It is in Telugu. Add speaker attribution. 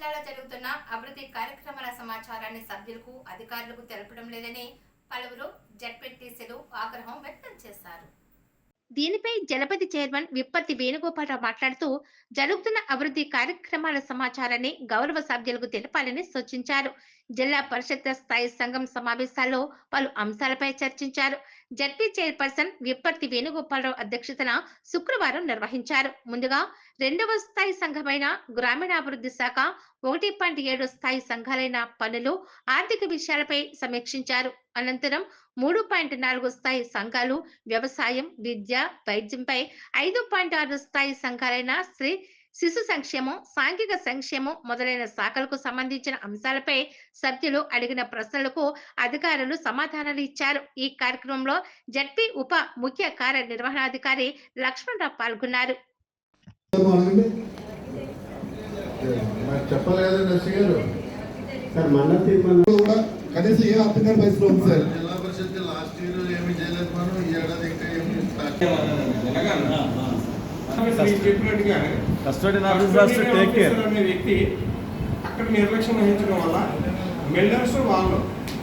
Speaker 1: జిల్లాలో జరుగుతున్న అభివృద్ధి కార్యక్రమాల సమాచారాన్ని సభ్యులకు అధికారులకు తెలపడం లేదని పలువురు జడ్పీటీసీలు ఆగ్రహం వ్యక్తం చేశారు. దీనిపై జలపతి చైర్మన్ విప్పర్తి వేణుగోపాలరావు మాట్లాడుతూ జరుగుతున్న అభివృద్ధి కార్యక్రమాల సమాచారాన్ని గౌరవ సభ్యులకు తెలపాలని సూచించారు. జిల్లా పరిషత్ స్థాయి సంఘం సమావేశాల్లో పలు అంశాలపై చర్చించారు. జడ్పీ చైర్పర్సన్ విప్పర్తి వేణుగోపాలరావు అధ్యక్షతన శుక్రవారం నిర్వహించారు. ముందుగా 2వ స్థాయి సంఘమైన గ్రామీణాభివృద్ధి శాఖ 1.7 స్థాయి సంఘాలైన పనులు, ఆర్థిక విషయాలపై సమీక్షించారు. అనంతరం 3.4 స్థాయి సంఘాలు వ్యవసాయం, విద్య, వైద్యంపై, 5.6 స్థాయి సంఘాలైన స్త్రీ శిశు సంక్షేమం, సాంఘిక సంక్షేమం మొదలైన శాఖలకు సంబంధించిన అంశాలపై సభ్యులు అడిగిన ప్రశ్నలకు అధికారులు సమాధానాలు ఇచ్చారు. ఈ కార్యక్రమంలో జడ్పీ ఉప ముఖ్య కార్యనిర్వహణాధికారి లక్ష్మణరావు పాల్గొన్నారు.
Speaker 2: కనీసం ఏ అర్థకార వయసులో ఉంది సార్.
Speaker 3: జిల్లా పరిషత్ లాస్ట్ ఇయర్ ఏమి చేయలేదు మనం, ఈ ఏడాది ఇంకా ఏమి
Speaker 4: వ్యక్తి అక్కడ నిర్లక్ష్యం వహించడం వల్ల మెల్డర్స్ వాళ్ళు